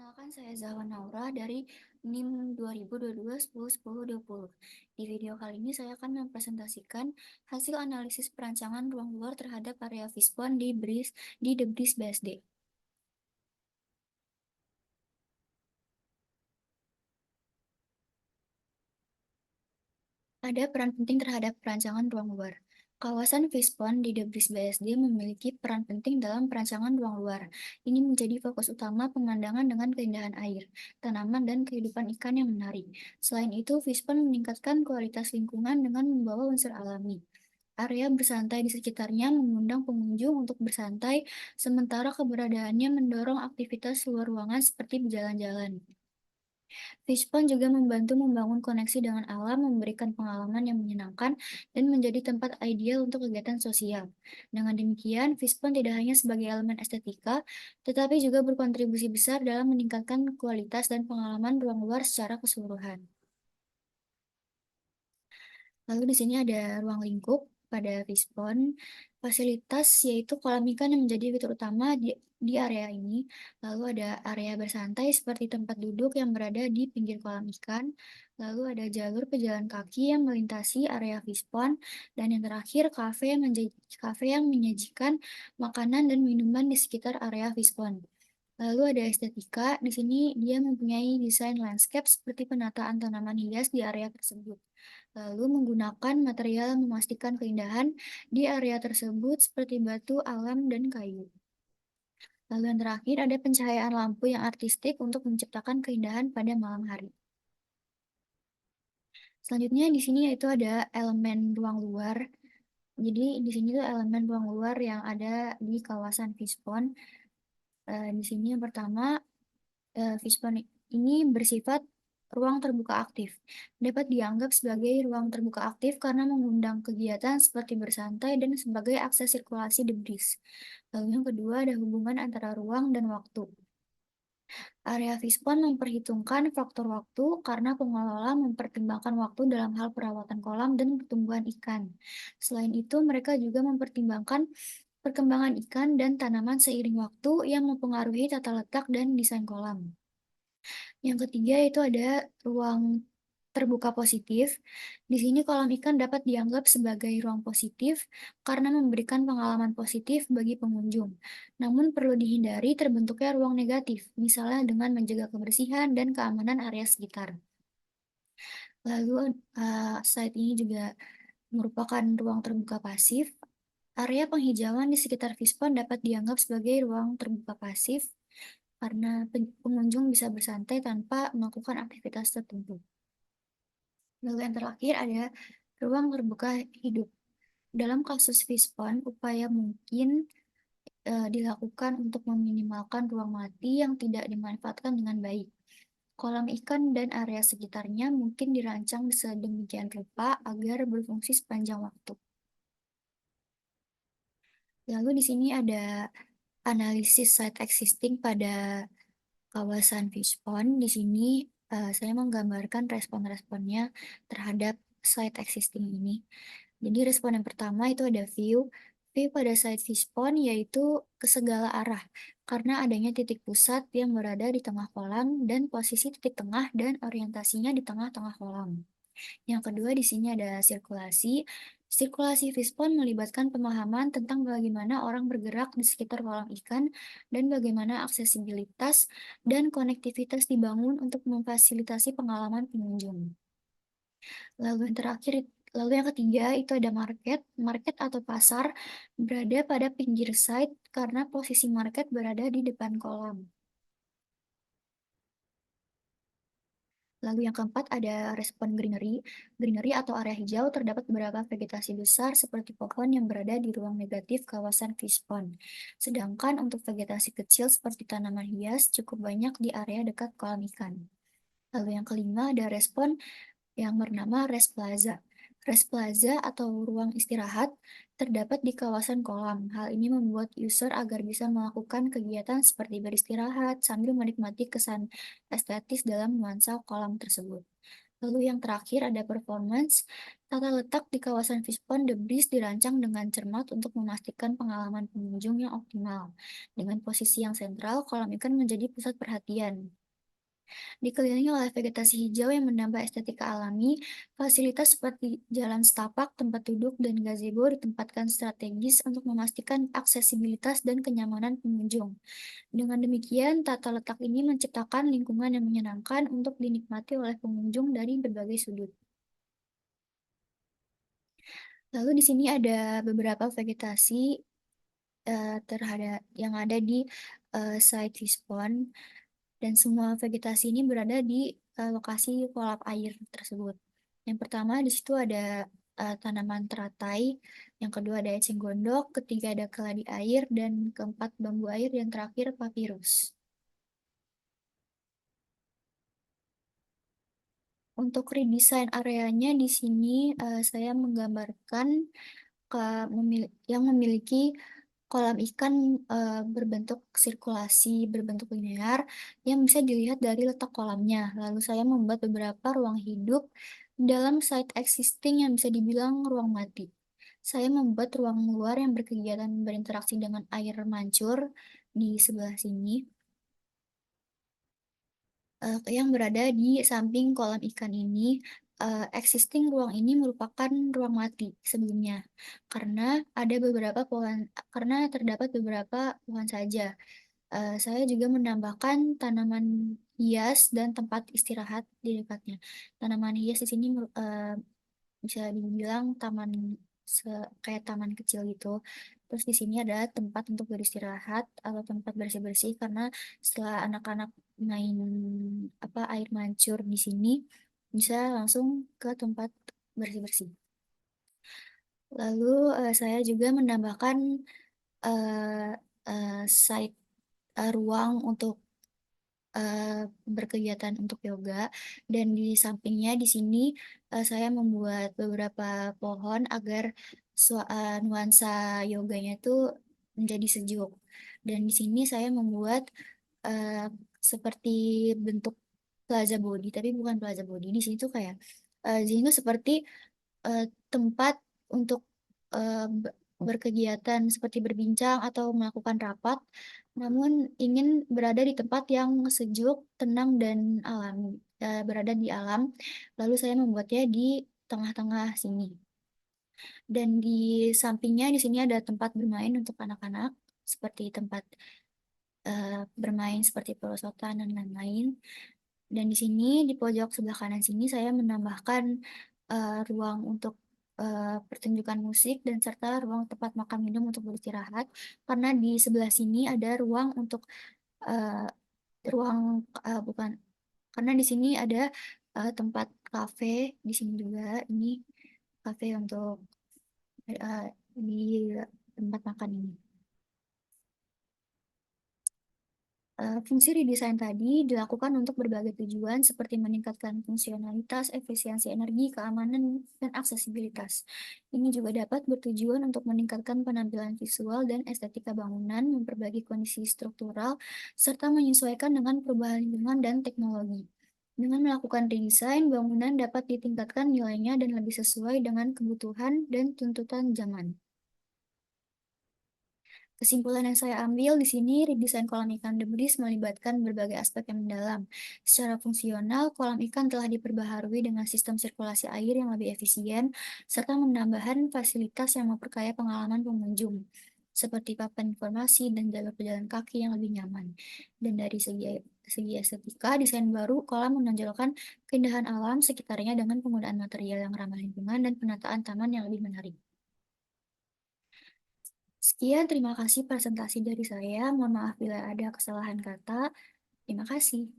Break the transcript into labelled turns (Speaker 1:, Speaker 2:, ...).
Speaker 1: Perkenalkan, saya Zahwa Naura dari NIM 2022-10-10-20. Di video kali ini saya akan mempresentasikan hasil analisis perancangan ruang luar terhadap area Fispon di Debris BSD. Ada peran penting terhadap perancangan ruang luar. Kawasan Fispon di Debris BSD memiliki peran penting dalam perancangan ruang luar. Ini menjadi fokus utama pemandangan dengan keindahan air, tanaman, dan kehidupan ikan yang menarik. Selain itu, Fispon meningkatkan kualitas lingkungan dengan membawa unsur alami. Area bersantai di sekitarnya mengundang pengunjung untuk bersantai, sementara keberadaannya mendorong aktivitas luar ruangan seperti berjalan-jalan. Fishpond juga membantu membangun koneksi dengan alam, memberikan pengalaman yang menyenangkan, dan menjadi tempat ideal untuk kegiatan sosial. Dengan demikian, Fishpond tidak hanya sebagai elemen estetika, tetapi juga berkontribusi besar dalam meningkatkan kualitas dan pengalaman ruang luar secara keseluruhan. Lalu di sini ada ruang lingkup pada Fishpond. Fasilitas yaitu kolam ikan yang menjadi fitur utama di area ini. Lalu ada area bersantai seperti tempat duduk yang berada di pinggir kolam ikan. Lalu ada jalur pejalan kaki yang melintasi area Fishpond. Dan yang terakhir, kafe yang menyajikan makanan dan minuman di sekitar area Fishpond. Lalu ada estetika, di sini dia mempunyai desain landscape seperti penataan tanaman hias di area tersebut. Lalu menggunakan material yang memastikan keindahan di area tersebut seperti batu, alam, dan kayu. Lalu yang terakhir ada pencahayaan lampu yang artistik untuk menciptakan keindahan pada malam hari. Selanjutnya di sini yaitu ada elemen ruang luar. Jadi di sini tuh elemen ruang luar yang ada di kawasan Fishpond. Di sini yang pertama, Fishpond ini bersifat ruang terbuka aktif. Dapat dianggap sebagai ruang terbuka aktif karena mengundang kegiatan seperti bersantai dan sebagai akses sirkulasi debris. Lalu yang kedua ada hubungan antara ruang dan waktu. Area Fispon memperhitungkan faktor waktu karena pengelola mempertimbangkan waktu dalam hal perawatan kolam dan pertumbuhan ikan. Selain itu, mereka juga mempertimbangkan perkembangan ikan dan tanaman seiring waktu yang mempengaruhi tata letak dan desain kolam. Yang ketiga itu ada ruang terbuka positif. Di sini kolam ikan dapat dianggap sebagai ruang positif karena memberikan pengalaman positif bagi pengunjung. Namun perlu dihindari terbentuknya ruang negatif, misalnya dengan menjaga kebersihan dan keamanan area sekitar. Lalu, site ini juga merupakan ruang terbuka pasif. Area penghijauan di sekitar Fispon dapat dianggap sebagai ruang terbuka pasif karena pengunjung bisa bersantai tanpa melakukan aktivitas tertentu. Lalu yang terakhir ada ruang terbuka hidup. Dalam kasus Fispon, upaya mungkin dilakukan untuk meminimalkan ruang mati yang tidak dimanfaatkan dengan baik. Kolam ikan dan area sekitarnya mungkin dirancang sedemikian rupa agar berfungsi sepanjang waktu. Lalu di sini ada analisis site existing pada kawasan Fishpond. Di sini saya menggambarkan respon-responnya terhadap site existing ini. Jadi respon yang pertama itu ada view. View pada site Fishpond yaitu ke segala arah karena adanya titik pusat yang berada di tengah kolam dan posisi titik tengah dan orientasinya di tengah-tengah kolam. Yang kedua di sini ada sirkulasi. Sirkulasi Fishpond melibatkan pemahaman tentang bagaimana orang bergerak di sekitar kolam ikan dan bagaimana aksesibilitas dan konektivitas dibangun untuk memfasilitasi pengalaman pengunjung. Lalu yang terakhir, lalu yang ketiga itu ada market. Market atau pasar berada pada pinggir site karena posisi market berada di depan kolam. Lalu yang keempat ada respon greenery. Greenery atau area hijau terdapat beberapa vegetasi besar seperti pohon yang berada di ruang negatif kawasan fish pond. Sedangkan untuk vegetasi kecil seperti tanaman hias cukup banyak di area dekat kolam ikan. Lalu yang kelima ada respon yang bernama Rest Plaza. Rest Plaza atau ruang istirahat terdapat di kawasan kolam. Hal ini membuat user agar bisa melakukan kegiatan seperti beristirahat sambil menikmati kesan estetis dalam nuansa kolam tersebut. Lalu yang terakhir ada performance. Tata letak di kawasan Fishpond The Breeze dirancang dengan cermat untuk memastikan pengalaman pengunjung yang optimal. Dengan posisi yang sentral, kolam ikan menjadi pusat perhatian. Dikelilingi oleh vegetasi hijau yang menambah estetika alami, fasilitas seperti jalan setapak, tempat duduk, dan gazebo ditempatkan strategis untuk memastikan aksesibilitas dan kenyamanan pengunjung. Dengan demikian, tata letak ini menciptakan lingkungan yang menyenangkan untuk dinikmati oleh pengunjung dari berbagai sudut. Lalu di sini ada beberapa vegetasi terhadap yang ada di site Wispon. Dan semua vegetasi ini berada di, lokasi kolam air tersebut. Yang pertama di situ ada, tanaman teratai, yang kedua ada eceng gondok, ketiga ada keladi air, dan keempat bambu air, dan terakhir papirus. Untuk redesign areanya di sini, saya menggambarkan yang memiliki kolam ikan, berbentuk sirkulasi, berbentuk linear, yang bisa dilihat dari letak kolamnya. Lalu saya membuat beberapa ruang hidup dalam site existing yang bisa dibilang ruang mati. Saya membuat ruang luar yang berkegiatan berinteraksi dengan air mancur di sebelah sini, yang berada di samping kolam ikan ini. Existing ruang ini merupakan ruang mati sebelumnya, karena terdapat beberapa pohon saja. Saya juga menambahkan tanaman hias dan tempat istirahat di dekatnya. Tanaman hias di sini bisa dibilang kayak taman kecil gitu. Terus di sini ada tempat untuk beristirahat atau tempat bersih-bersih karena setelah anak-anak main air mancur di sini bisa langsung ke tempat bersih-bersih. Lalu saya juga menambahkan eh, ruang untuk berkegiatan untuk yoga, dan di sampingnya di sini, saya membuat beberapa pohon agar nuansa yoganya itu menjadi sejuk. Dan di sini saya membuat, eee, seperti bentuk plaza body, tapi bukan plaza body. Di sini tuh kayak, di sini tuh seperti tempat untuk, be berkegiatan seperti berbincang atau melakukan rapat, namun ingin berada di tempat yang sejuk, tenang, dan berada di alam. Lalu saya membuatnya di tengah-tengah sini. Dan di sampingnya di sini ada tempat bermain untuk anak-anak, seperti tempat, bermain seperti perosotan dan lain-lain. Dan di sini, di pojok sebelah kanan sini saya menambahkan, ruang untuk, pertunjukan musik dan serta ruang tempat makan minum untuk beristirahat, karena di sebelah sini ada ruang untuk, eee, ruang bukan, karena di sini ada, tempat kafe di sini juga, ini kafe untuk, di tempat makan ini. Fungsi redesign tadi dilakukan untuk berbagai tujuan seperti meningkatkan fungsionalitas, efisiensi energi, keamanan, dan aksesibilitas. Ini juga dapat bertujuan untuk meningkatkan penampilan visual dan estetika bangunan, memperbaiki kondisi struktural, serta menyesuaikan dengan perubahan lingkungan dan teknologi. Dengan melakukan redesign, bangunan dapat ditingkatkan nilainya dan lebih sesuai dengan kebutuhan dan tuntutan zaman. Kesimpulan yang saya ambil di sini, redesain kolam ikan The Breeze melibatkan berbagai aspek yang mendalam. Secara fungsional, kolam ikan telah diperbaharui dengan sistem sirkulasi air yang lebih efisien, serta menambahkan fasilitas yang memperkaya pengalaman pengunjung, seperti papan informasi dan jalur pejalan kaki yang lebih nyaman. Dan dari segi estetika, desain baru kolam menonjolkan keindahan alam sekitarnya dengan penggunaan material yang ramah lingkungan dan penataan taman yang lebih menarik. Sekian, terima kasih presentasi dari saya. Mohon maaf bila ada kesalahan kata. Terima kasih.